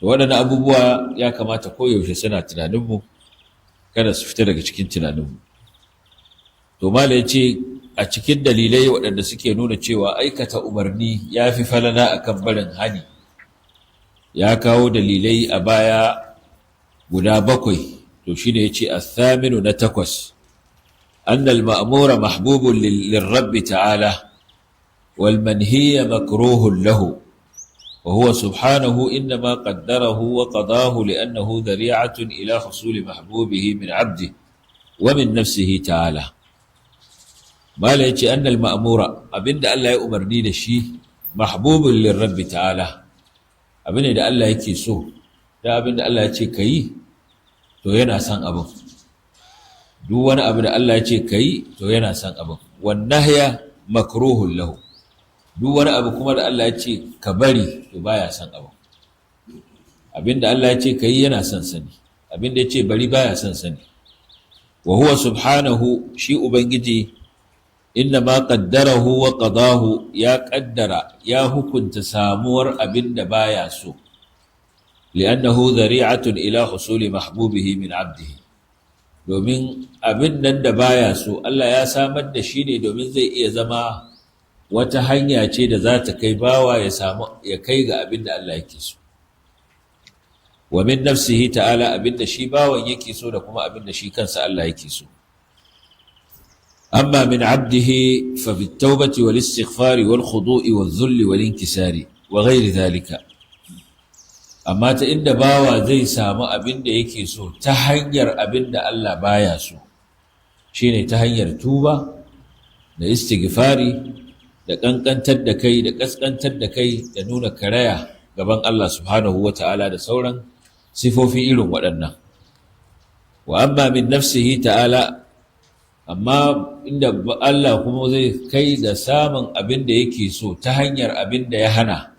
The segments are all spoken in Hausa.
to waɗannan abubuwa ya kamata koyaushe suna tunaninmu kada su fita daga cikin tunaninmu. To malai ce a cikin dalilai waɗanda suke nuna cewa aikata umarni ya fi falala akan barin hani, ya kawo dalilai a baya guda 7. to shine yace athaminu na 8 anna al-ma'mura mahbubun lirrabb ta'ala wal manhiya makruhun lahu wa huwa subhanahu inma qaddarahu wa qadahu li'annahu dhari'atun ila husuli mahbubihi min 'abdihi wa min nafsihi ta'ala. Mala yace anna al-ma'mura abinda Allah ya umarni da shi mahbubun lirrabb ta'ala, abinda da Allah yake so, da abinda Allah ya ce kai to yana son abin. Duk wani abu da Allah ya ce kai to yana son abin. Wan nahya makruhun lahu, duk wani abu kuma da Allah ya ce ka bari to baya son abin. Abinda Allah ya ce kai yana son sani, abinda ya ce bari baya son sani. Wa huwa subhanahu, shi ubangiji innama qaddarahu wa qadahu, ya qaddara ya hukunta samuwar abinda baya so, li'annahu dhari'atun ila husuli mahbubihi min 'abdihi, domin abin nan da baya so Allah ya samar da shi ne domin zai iya zama wata hanya ce da za ta kai bawa ya kai ga abin da Allah yake so. Wa min nafsihi ta'ala, abin da shi bawan yake so da kuma abin da shi kansa Allah yake so. أما من عبده فبالتوبة والاستغفار والخضوع والذل والانكسار وغير ذلك. أما تإن باوا زي سامو أبن دا يكي سو تهنير أبن دا الله بايا سو شيني تهنير توبة دا استغفاري دا كنكنتر دا كي دا كسكنتر دا كي دا نونا كرايا gaban Allah subhanahu wa ta'ala da sauran sifofi irin waɗannan. Wa amma min nafsihi ta'ala, amma inda Allah kuma zai kai ga samun abin da yake so ta hanyar abin da ya hana,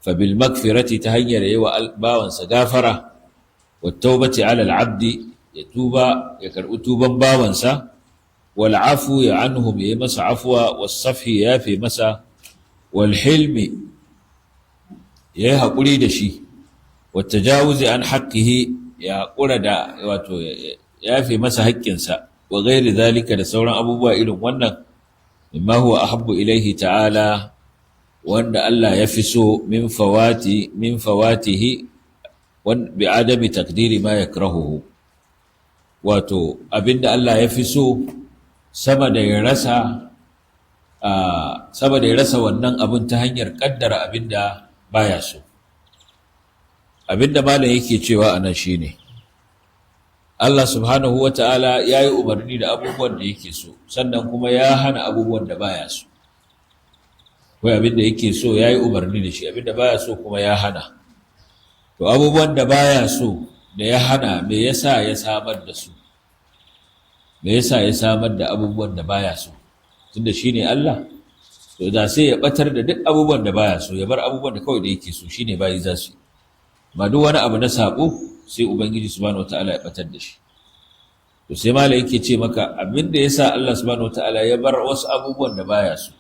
fa bil magfirati, ta hanyar yi wa bawansa gafara, wa taubati ala al'abdi, ya tuba ya karɓi tuban bawansa, wal afu ya anhum, ya yi masa afuwa, was safhi ya fi masa, wal hilmi ya yi haƙuri da shi, wa tajawuzi an haqqihi, ya haƙura da wato ya fi masa haƙƙinsa, wa gairi zalika, da sauran abubuwa irin wannan, mimma huwa ahabbu ilaihi ta'ala, wanda Allah ya fi so min fawatihi bi adami taqdiri ma yakrahuhu, wato abinda Allah ya fi so sama da ya rasa wannan abin ta hanyar kaddara abinda baya so. Abinda malam yake cewa anan shine Allah subhanahu wa ta'ala ya yi umarni da abubuwan da yake so, sannan kuma ya hana abubuwan da baya so. Wai abin da yake so ya yi umarni da shi, abin da baya so kuma ya hana. To abubuwan da baya so da ya hana, me yasa ya samar da su? Me yasa ya samar da abubuwan da baya so? Tunda shi ne Allah, to da sai ya batar da duk abubuwan da baya so, ya bar abubuwan da kawai da yake so, shi ne bayi za su yi. Ba duk wani abu na saɓo sai Ubangiji subhanahu wataala ya batar da shi. To sai malai yake ce maka abin da yasa Allah subhanahu wataala ya bar wasu abubuwan da baya so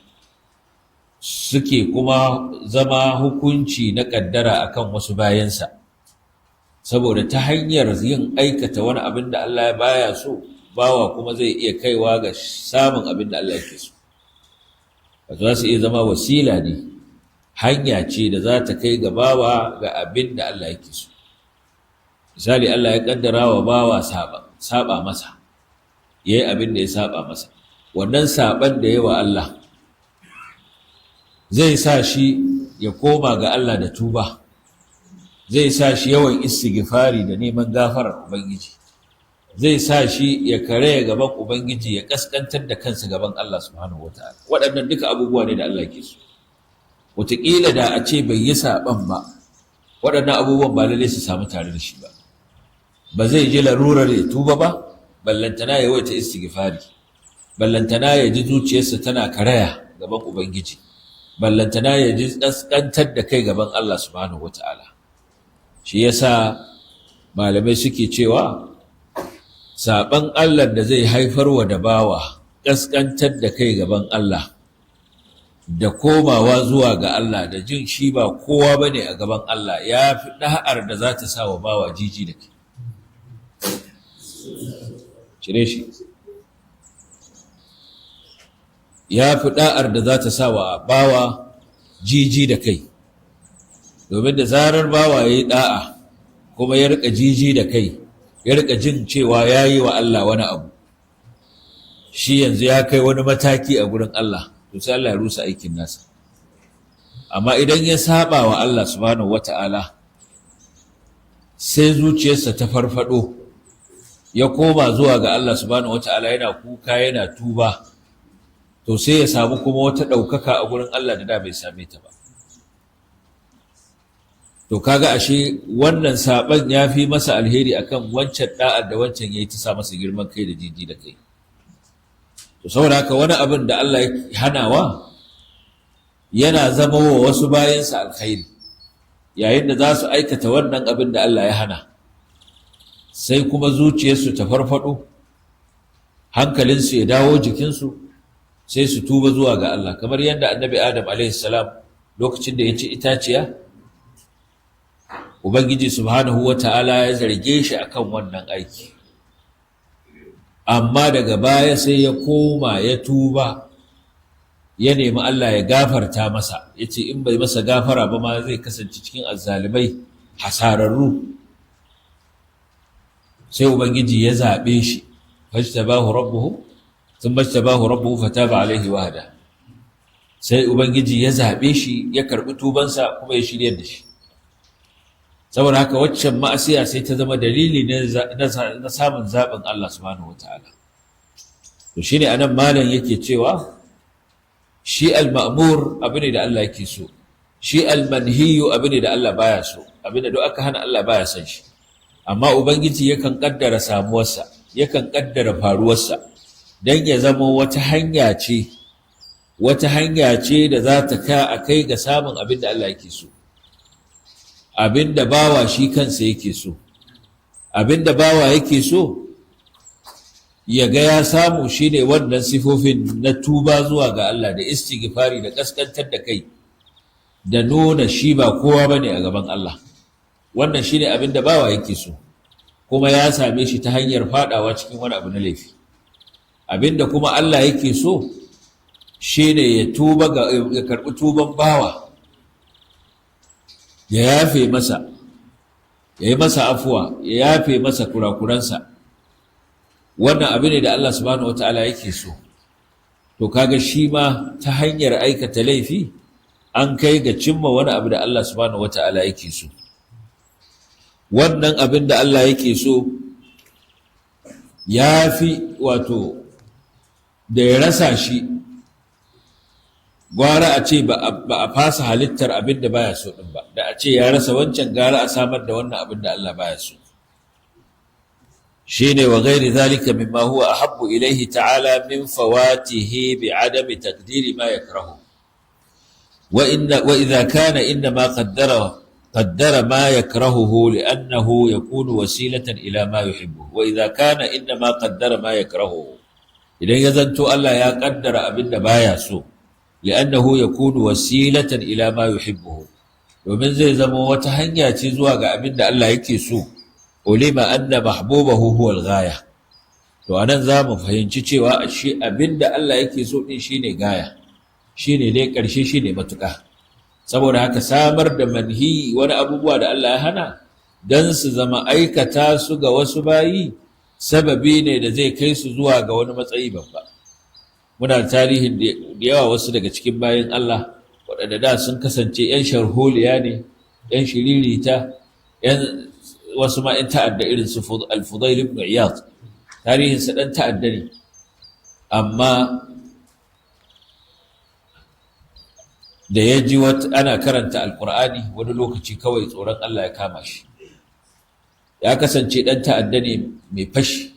suke kuma zama hukunci na kaddara akan wasu bayansa, saboda ta hanyar yin aikata wani abin da Allah ya baya so, bawa kuma zai iya kaiwa ga samun abin da Allah yake so. Wato za su iya zama wasila ne, hanya ce da za ta kai ga bawa ga abin da Allah yake so. Misali, Allah ya kaddara wa bawa saba masa, yayi abin da ya saba masa. Wannan saban da yayi wa Allah zai sa shi ya koma ga Allah da tuba, zai sa shi yawan istighfari da neman gafarar Ubangiji, zai sa shi ya karaya gaban Ubangiji, ya kaskantar da kansa gaban Allah subhanahu wataala. Waɗannan duka abubuwa ne da Allah yake so. Wataƙila da a ce bai yi saban ba, waɗannan abubuwan ba lalle su samu tare da shi ba. Ba zai ji larurar ya tuba ba, ballantana ya waita istighfari, ballantana ya ji zuciyarsa tana karaya gaban Ubangiji, ballantana ya ji kaskantar da kai gaban Allah subhanahu wataala. Shi yasa malamai suke cewa saban Allah da zai haifarwa da bawa kaskantar da kai gaban Allah da komawa zuwa ga Allah da jin shi ba kowa bane a gaban Allah ya fi da'ar da za ta sa wa bawa jiji da kai. Cire shi. Ya fi da'ar da za ta sa wa bawa jiji da kai. Domin da zarar bawa ya yi da'a kuma ya rika jiji da kai, ya rika jin cewa ya yi wa Allah wani abu, shi yanzu ya kai wani mataki a gurin Allah, to sai Allah ya rusa aikin nasa. Amma idan ya saba wa Allah subhanahu wata'ala, sai zuciyarsa ta farfado, ya koma zuwa ga Allah subhanahu wata'ala yana kuka yana tuba, to sai ya samu kuma wata ɗaukaka a gurin Allah da bai same ta ba. To kaga ashe wannan saban ya fi masa alheri akan wancan da'ar da wancan yayi ta sa masa girman kai da jiji da kai. To saboda haka wani abin da Allah ya hanawa yana zama wa wasu bayansa alkhairi, yayin da za su aikata wannan abin da Allah ya hana, sai kuma zuciyarsu ta farfado, hankalinsu ya dawo jikinsu, sai su tuba zuwa ga Allah, kamar yadda annabi Adam alaihi salam lokacin da ya ci itaciya, Ubangiji subhanahu wata'ala ya zarge shi akan wannan aiki, amma daga baya sai ya koma ya tuba, ya nemi Allah ya gafarta masa, ya ce in bai masa gafara ba ma zai kasance cikin azzalimai hasararru. Sai Ubangiji ya zaɓe shi, fajtabahu rabbuhu fataba alaihi wahda. Sai Ubangiji ya zaɓe shi, ya karɓi tubansa kuma ya shiryar da shi. Saboda haka waccan ma'asiya sai ta zama dalili na samun zaɓin Allah subhanahu wata'ala. To shi ne anan malam yake cewa shi al-ma'mur abu ne da Allah yake so, shi al-manhiyu abu ne da Allah baya so, abin da duk aka hana Allah baya son shi. Amma Ubangiji yakan kaddara samuwarsa, yakan kaddara faruwarsa don ya zama wata hanya ce da za ta kai ga samun abin da Allah yake so. Abin da bawa shi kansa yake so, abin da bawa yake so ya ga ya samu shi ne wannan sifofin na tuba zuwa ga Allah da istighfari da kaskantar da kai da nuna shi ba kowa bane a gaban Allah. Wannan shi ne abin da bawa yake so, kuma ya same shi ta hanyar fadawa cikin wani abu na laifi. Abin da kuma Allah yake so shi ne ya karɓi tuban bawa, ya yafe masa, ya yi masa afuwa, ya yafe masa kurakuransa. Wannan abin ne da Allah subhanahu wata'ala yake so. To kaga shi ma ta hanyar aikata laifi an kai ga cimma wani abu da Allah subhanahu wata'ala yake so. Wannan abin da Allah yake so ya fi wato da ya rasa shi, gwara a ce ba a fasa halittar abin da baya so din ba, da a ce ya rasa wancan gara a samar da wannan abin da Allah baya so. Shine wa ghairi zalika mimma huwa ahabbu ilayhi ta'ala min fawatihi bi adami taqdiri ma yakrahu. Wa idha kana inna ma qaddara ma yakrahuhu li'annahu yakunu wasilatan ila ma yuhibbu. Wa idha kana inna ma qaddara ma yakrahuhu, idan ya zanto Allah ya kaddara abin da baya so, li'annahu yakunu wasilatan ila ma yuhibbu, domin zai zama wata hanya ce zuwa ga abin da Allah yake so. Ulima anna mahbubahu huwa al-ghaya. To anan zamu fahimci cewa shi abin da Allah yake so din shine gaya, shine dai karshe, shine matuƙa. Saboda haka samar da manhi wani abubuwa da Allah ya hana dan su zama aikata su ga wasu bayi sababi ne da zai kai su zuwa ga wani matsayi babba. Muna tarihin da yawa wasu daga cikin bayin Allah waɗanda da sun kasance 'yan sharholiya ne, 'yan shiririta, 'yan wasu ma 'yan ta'adda irin su al-Fudail ibn Iyad, tarihinsa ɗan ta'adda ne, amma da ya ji ana karanta alkur'ani wani lokaci kawai tsoron Allah ya kama shi. Ya kasance ɗan ta'adda ne mai fashi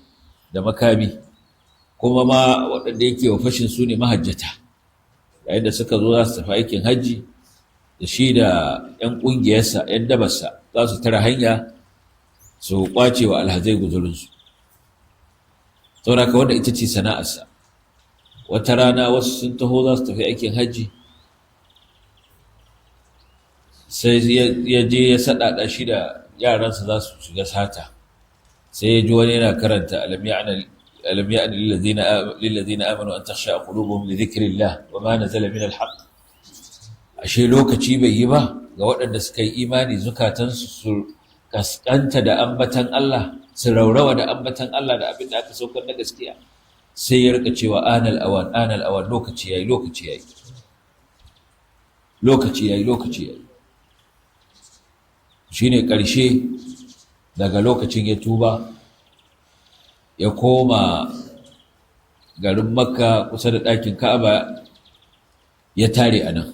da makami, kuma ma waɗanda yake wa fashin su ne mahajjata, yayin da suka zo za su tafi aikin hajji da shi da 'yan ƙungiyarsa, 'yan dabarsa, za su tara hanya su ƙwace wa alhazai guzurinsu. Saboda haka wanda ita ce sana'arsa. Wata rana wasu sun taho za su tafi aikin hajji, sai ya je ya saɗaɗa shi da yaransa za su shiga sata, sai ya ji wani yana karanta alam ya'ni lillazina amanu an takhsha qulubuhum li dhikrillah wa ma nazala min alhaq. Ashe lokaci bai yi ba ga waɗanda suka yi imani zukatansu su kaskanta da ambatan Allah, su raurawa da ambatan Allah da abin da aka saukar na gaskiya. Sai ya rika cewa anal awan, lokaci yayi shine ƙarshe daga lokacin ya tuba ya koma garin Makka kusa da ɗakin Ka'aba ya tare anan,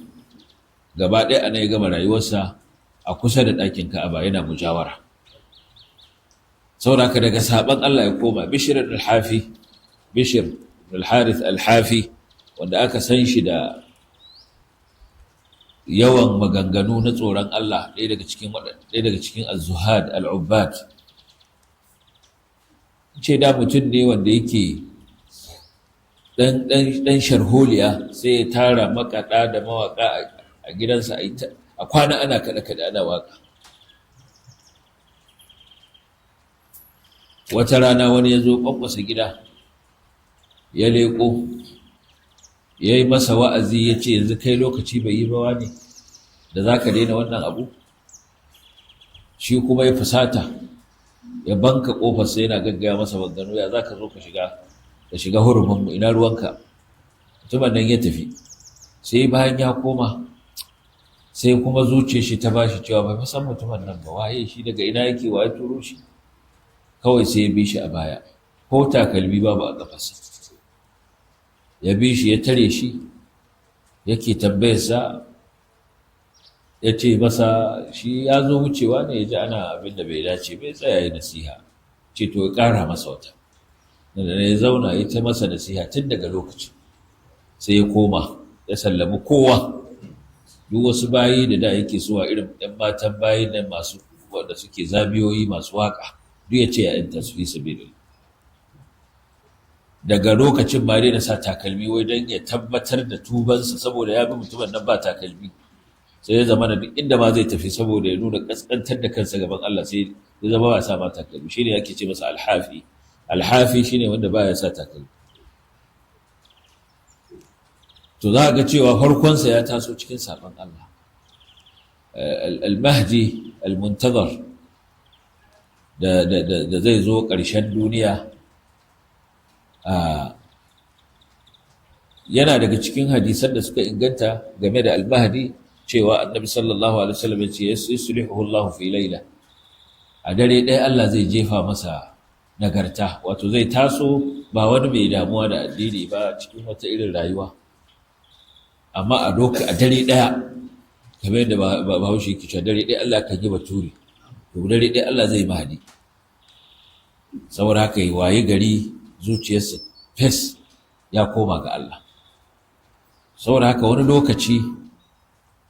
gaba ɗaya anan ya gama rayuwarsa a kusa da ɗakin Ka'aba yana mujawara. Saboda daga saban Allah ya koma Bishr al-Harith al-Hafi, wanda aka san shi da yawan maganganu na tsoron Allah, ɗaya daga cikin az-zuhad al-ubbad. Ce da mutum ne wanda yake dan sharholiya, sai ya tara makaɗa da mawaƙa a gidansa a kwana ana kaɗe-kaɗe ana waƙa. Wata rana wani ya zo ƙwanƙwasa gida, ya leƙo, ya yi masa wa'azi ya ce, yanzu kai lokaci bai yi bawa ne da za ka daina wannan abu? Shi kuma ya fusata, ya banka ƙofarsa yana gaggaya masa maganganu, ya za ka zo ka shiga hurumunmu, ina ruwanka? Mutumin nan ya tafi. Sai bayan ya koma, sai kuma zuciyar shi ta bashi cewa bai san mutumin nan ba, waye shi, daga ina yake, waye turo shi? Kawai sai ya bi shi a baya, ko takalmi babu a ƙafarsa. Ya bi shi, ya tare shi, yake tambayarsa, ya ce masa shi ya zo wucewa ne ya ji ana abin da bai dace, bai tsaya yi nasiha. Ce to ya ƙara masa wata. Da ya zauna ya ta masa nasiha tun daga lokaci. Sai ya koma, ya sallami kowa. Duk wasu bayi da yake suwa irin ɗan matan bayi nan masu wanda suke zabiyoyi masu waƙa, duk ya ce ya ‘yanta su fi sabilillah. Daga lokacin ba dai na sa takalmi wai don ya tabbatar da tubansa, saboda ya bi mutumin nan ba takalmi. Sai ya zama da duk inda ma zai tafi, saboda ya nuna kaskantar da kansa gaban Allah, sai ya zama ba sa ma takalmi. Shine yake ce masa alhafi. Alhafi shine wanda baya sa takalmi. To za ga cewa farkonsa ya taso cikin saban Allah. Al-Mahdi al-Muntazar da zai zo ƙarshen duniya, yana daga cikin hadisan da suka inganta game da al-Mahdi, cewa annabi sallallahu alaihi wasallam ya ce yuslihu Allah fi layla, a dare ɗaya Allah zai jefa masa nagarta, wato zai taso ba wani mai damuwa da addini ba, cikin wata irin rayuwa, amma a dare ɗaya, kamar yadda Bahaushe yake cewa dare ɗaya Allah kan yi baturi, to dare ɗaya Allah zai Mahdi. Saboda haka yi waye gari zuciyarsa fes ya koma ga Allah. Saboda haka wani lokaci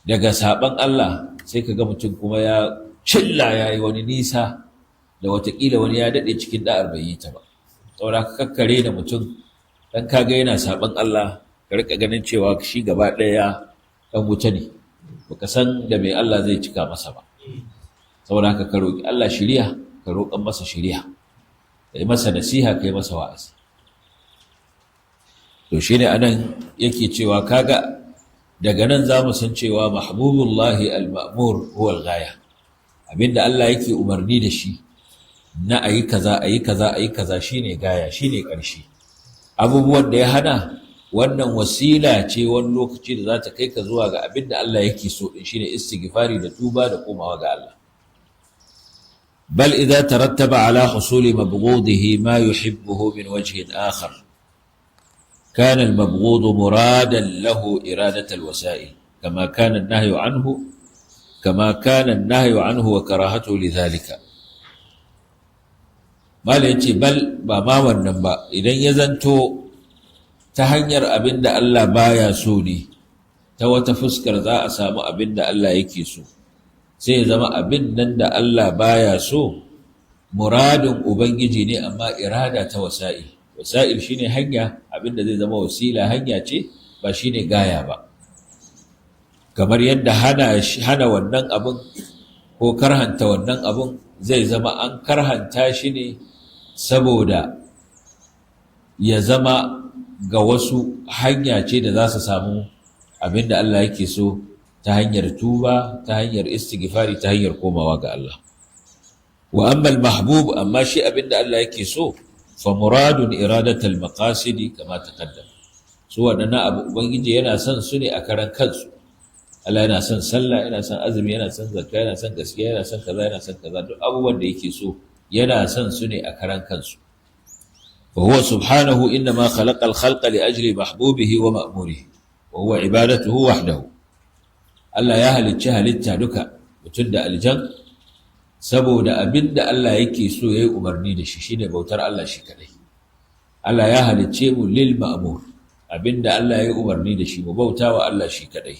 daga saban Allah sai ka ga mutum kuma ya cilla ya yi wani nisa da watakila wani ya daɗe cikin da'ar bai yi ta ba. Saboda haka kakkare da mutum dan kaga yana saban Allah ka rika ganin cewa shi gaba ɗaya ɗan wuta ne, baka san da mai Allah zai cika masa ba. Saboda haka ka roƙi Allah shiriya, ka roƙan masa shiriya, ka yi masa nasiha, ka yi masa wa'azi. To shine anan yake cewa kaga daga nan za mu san cewa mahbubullahi al-ma'mur huwa al-ghaya, abinda Allah yake umarni da shi na ayi kaza ayi kaza ayi kaza shine gaya, shine ƙarshe. Abubuwan da ya hana wannan wasila ce wani lokaci da za ta kai ka zuwa ga abinda Allah yake so din, shine istighfari da tuba da komawa ga Allah. Bal idza tarattaba ala husuli mabghudihi ma yuhibbuhu min wajhin akhar كان المبغوض مرادا له إرادة الوسائل كما كان النهي عنه وكراهته لذلك. ما ليتي بل ما wannan ba, idan ya zanto ta hanyar abinda Allah baya so ne, ta wata fuskar za a samu abinda Allah yake so, sai ya zama abin nan da Allah baya so muradin ubangiji ne, amma irada ta wasa'il. Wasa'il shine hanya, abinda zai zama wasila hanya ce, ba shine gaya ba. kamar yadda hana wannan abin ko karhanta wannan abin zai zama an karhanta shi ne saboda ya zama ga wasu hanya ce da za su samu abin da Allah yake so ta hanyar tuba, ta hanyar istighfari, ta hanyar komawa ga Allah. Wa ammal mahbub, amma shi abin da Allah yake so, fa muradun iradatal maqasidi kama taqaddam. Su waɗannan abu Ubangiji yana son su ne a karan kansu. Allah yana son sallah, yana son azumi, yana son zakka, yana son gaskiya, yana son kaza, yana son kaza, duk abubuwan da yake so yana son su ne a karan kansu. Wa huwa subhanahu innama khalaqa al-khalqa li ajli mahbubihi wa ma'murihi wa huwa ibadatuhu wahdahu. Allah ya halicci halitta duka, mutum da aljan, saboda abinda Allah yake so yayi umarni da shi shine bautar Allah shi kadai. Allah ya halicce mu lil ma'mur, abinda Allah yayi umarni da shi mu bautawa Allah shi kadai.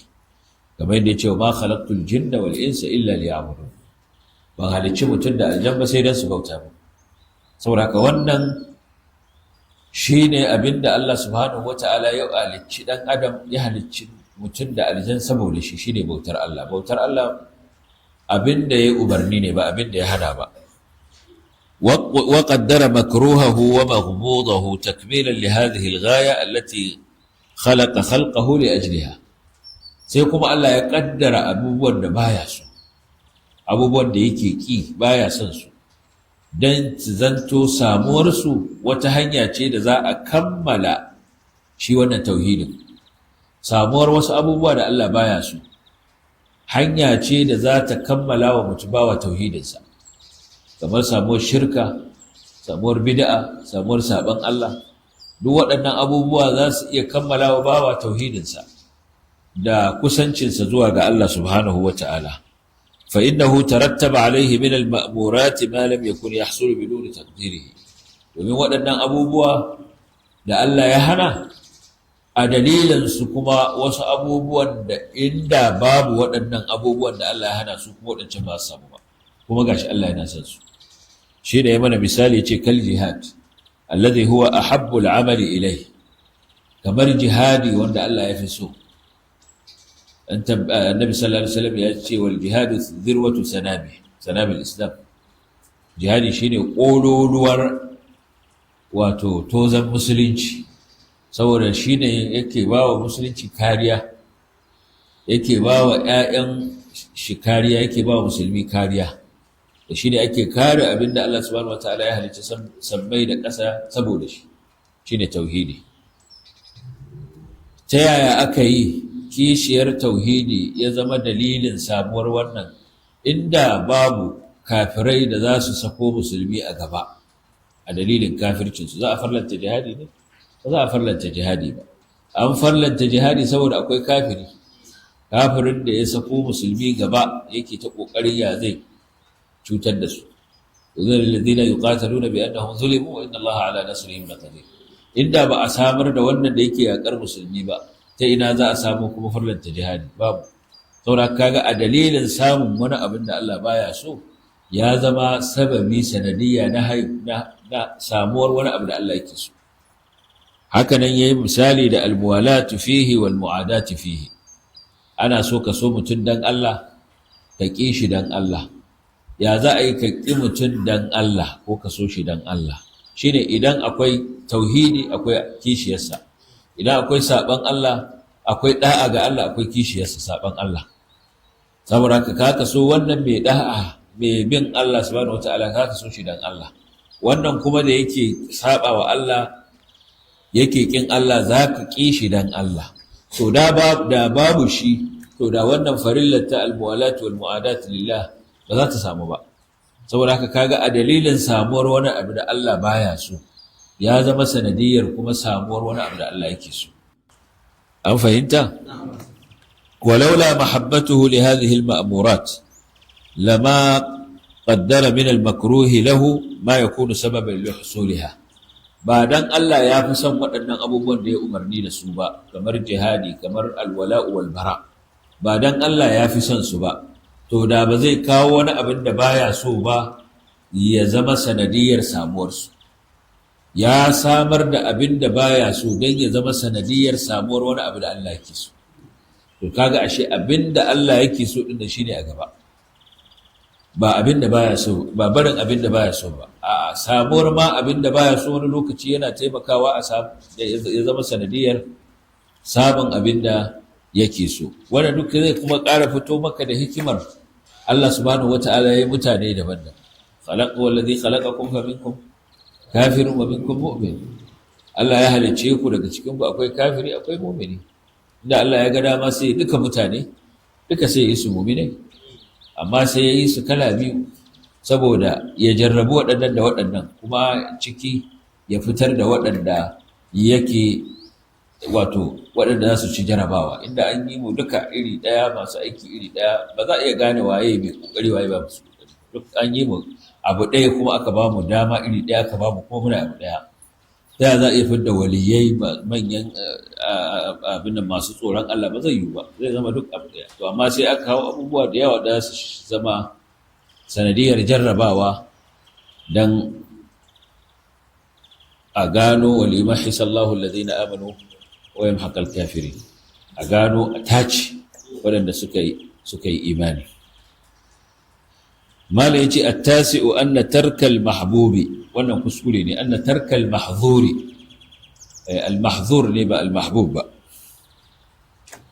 Kamar yadda ya ce ma khalaqtul jinna wal insa illa liya'budun. Ban halicci mutum da aljan ba sai dan su bauta mu. Saboda haka wannan shine abinda Allah subhanahu wata'ala ya halicci dan adam, ya halicci mutum da aljan saboda shi shine bautar Allah. Bautar Allah abinda ya umarni ne ba abinda ya hana ba. Wa qaddara makruhahu wa maghmudahu takmilan li hadhihi al-ghaya allati khalaqa khalqahu li ajliha. Sai kuma Allah ya kaddara abubuwan da baya so, abubuwan da yake ki baya son su, dan su zanto samuwar su wata hanya ce da za a kammala shi wannan tauhidin. Samuwar wasu abubuwa da Allah baya so hanya ce da za ta kammala wa mutum bawa tauhidinsa, kamar samuwar shirka, samuwar bid'a, samuwar saban Allah. Duk waɗannan abubuwa za su iya kammala wa bawa tauhidinsa da kusancinsa zuwa ga Allah subhanahu wa ta'ala. Fa innahu tarattaba alaihi min al-ma'murat ma lam yakun yahsul biduni taqdirihi. Domin waɗannan abubuwa da Allah ya hana, a dalilinsu kuma wasu abubuwan da inda babu waɗannan abubuwan da Allah ya hana su kuma waɗancan ba su samu ba, kuma gashi Allah yana son su. Shi da ya mana misali ce kal jihad alladhi huwa ahabbu al-amali ilayhi, kamar jihadi wanda Allah ya fi so. Annabi sallallahu alaihi wasallam ya ce wal jihadu dhirwatu sanabil islam. Jihadi shine kololuwar wato tozan musulunci, saboda shine yake bawa musulunci kariya, yake bawa ƴaƴan shi kariya, yake bawa musulmi kariya. Da shine ake kare abinda Allah subhanahu wataala ya halicci sammai da ƙasa saboda shi, shine tauhidi. Ta yaya aka yi kishiyar tauhidi ya zama dalilin samuwar wannan, inda babu kafirai da za su sako musulmi a gaba a dalilin kafircinsu, za a farlanta jihadi ne? Ba za a farlanta jihadi ba. An farlanta jihadi saboda akwai kafirin da ya sako musulmi gaba yake ta kokarin ya zai cutar da su. Uzul ladina yuqataluna bi annahum zulimu wa inna Allaha ala nasrihim laqadir. Inda ba a samar da wannan da yake yakar musulmi ba, ta ina za a samu kuma farlanta jihadi? Babu. Saboda kaga a dalilin samun wani abin da Allah baya so, ya zama sababi sanadiyya na samuwar wani abu da Allah yake so. Haka nan yayi misali da almuwalatu fihi wal mu'adatu fihi. Ana so ka so mutum dan Allah, ka ƙi shi dan Allah. Ya za a yi ka ƙi mutum dan Allah ko ka so shi dan Allah? Shine idan akwai tauhidi akwai kishiyarsa. Idan akwai saban Allah, akwai da'a ga Allah, akwai kishiyarsa saban Allah. Saboda ka so wannan mai da'a, mai bin Allah subhanahu wataala, ka so shi dan Allah. Wannan kuma da yake saba wa Allah, yake kin Allah, zaka ki shi dan Allah. To da babu shi, to da wannan farillar ta almuwalat wal mu'adat lillah ba za ta samu ba. Saboda haka kaga a dalilin samuwar wani abu da Allah baya so, ya zama sanadiyar kuma samuwar wani abu da Allah yake so. An fahimta? Walaula mahabbatuhu li hadhihi al-ma'murat lama qaddara min al-makruh lahu ma yakunu sababan li husuliha. Ba dan Allah ya fi son waɗannan abubuwan da ya umarni da su ba, kamar jihadi, kamar alwala'u wal bara. Ba dan Allah ya fi son su ba, to da ba zai kawo wani abin da baya so ba ya zama sanadiyar samuwarsu. Ya samar da abin da baya so don ya zama sanadiyar samuwar wani abu da Allah yake so. to kaga ashe abinda Allah yake so din shine a gaba, ba abinda baya so, ba barin abinda baya so ba, a samuwar ma abinda baya so wani lokaci yana taimakawa a ya zama sanadiyar sabon abinda yake so. Wannan duk zai kuma ƙara fito maka da hikimar Allah subhanahu wata'ala ya yi mutane daban-daban. Wallazi khalaqakum faminkum kafirun wa minkum mu'min. Allah ya halicce ku, daga cikin ku akwai kafiri akwai mu'mini. Inda Allah ya ga dama sai duka mutane duka sai yi su mu'minai, amma sai ya yi su kala biyu saboda ya jarrabu waɗannan da waɗannan, kuma ciki ya fitar da waɗanda yake waɗanda za su ci jarabawa. Inda an yi mu duka iri ɗaya, masu aiki iri ɗaya, ba za a iya gane waye mai ƙoƙari waye ba musu ƙoƙari. Duk an yi mu abu ɗaya kuma aka ba mu dama iri ɗaya, aka ba mu kuma muna abu ɗaya. Ta za a iya fidda waliyai manyan abin masu tsoron Allah, ba zai yiwu ba, zai zama duk abu ɗaya. To amma sai aka kawo abubuwa da yawa da su zama sanadiyar jarrabawa dan a gano walimahisa Allahu alladhina amanu wa yamhaqal kafirin, a gano a tace waɗanda suka yi imani. Mala yace at-tasi'u anna tarkal mahbubi, wannan kuskure ne, anna tarkal mahzuri, al-mahzur ne ba al-mahbub ba,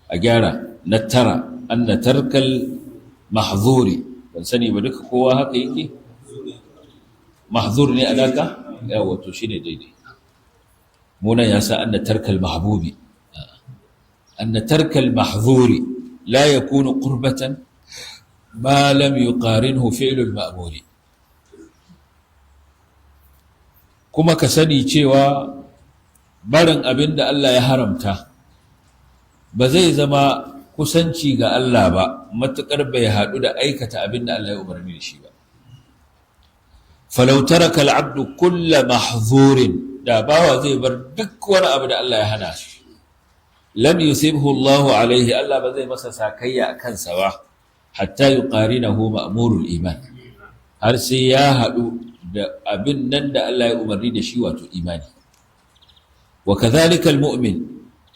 a gyara. Na tara anna tarkal mahzuri, ban sani ba duka kowa haka yake, mahzur ne alaka yawa, to shine daidai. Muna ya sa anna tarkal mahbubi, anna tarkal mahzuri la yakunu qurbatan ma lam yuqarinhu fi'lul ma'muri. Kuma ka sani cewa barin abin da Allah ya haramta ba zai zama kusanci ga Allah ba matuƙar bai haɗu da aikata abin da Allah ya umarni da shi ba. Falau taraka al-'abdu kulla mahzurin, da bawa zai bar duk wani abu da Allah ya hana shi, lam yusibhu Allahu alaihi, Allah ba zai masa sakayya a kansa ba, hatta yuqarinahu ma'murul iman, har sai ya haɗu da abin nan da Allah ya umarni da shi, wato imani. Wa kadhalika al-mu'min,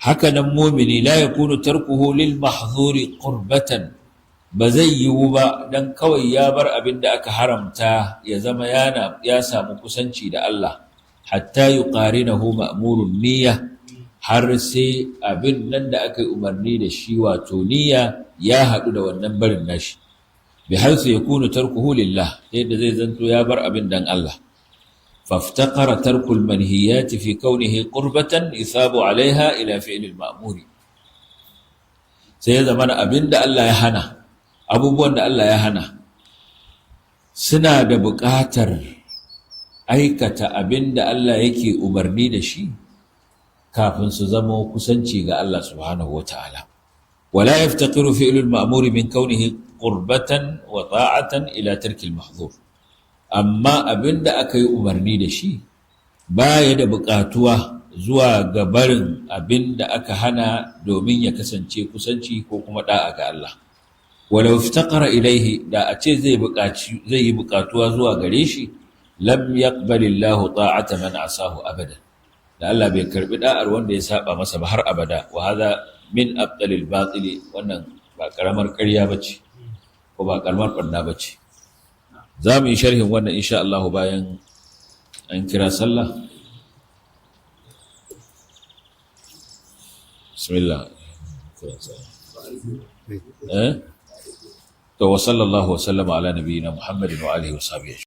haka nan mu'mini la yakunu tarkuhu lil mahzuri qurbatan, ba zai yiwu ba dan kawai ya bar abin da aka haramta ya zama ya samu kusanci da Allah, hatta yuqarinahu ma'murun niyya, har sai abin nan da aka yi umarni da shi, wato niyya, ya haɗu da wannan barin nashi, bihaythu yakunu tarkuhu lillah, yadda zai zanto ya bar abin dan Allah. Faftaqara tarkul manhiyati fi kaunihi qurbatan yusabu alaiha ila fi'lil ma'muri. Sai ya zama abin da Allah ya hana, abubuwan da Allah ya hana suna da buƙatar aikata abin da Allah yake umarni da shi kafin su zama kusanci ga Allah subhanahu wata'ala. Wala yaftaqiru fi'lul ma'muri min kaunihi qurbatan wa ta'atan ila tarkil mahzur. Amma abinda aka yi umarni da shi baya da buƙatuwa zuwa ga barin abinda aka hana domin ya kasance kusanci ko kuma da'a ga Allah. Walau iftaqara ilaihi, da a ce zai yi buƙatuwa zuwa gare shi, lam yaqbalillahu ta'ata man asahu abadan, da Allah bai karbi da'ar wanda ya saba masa ba har abada. Wa hadha min abdalil batili, wannan ba karamar ƙarya bace ko ba karamar barna bace. Za mu yi sharhin wannan insha Allah bayan an kira sallah. Bismillah. To wa sallallahu wa sallama ala nabiyyina Muhammadin wa alihi wa sahbihi.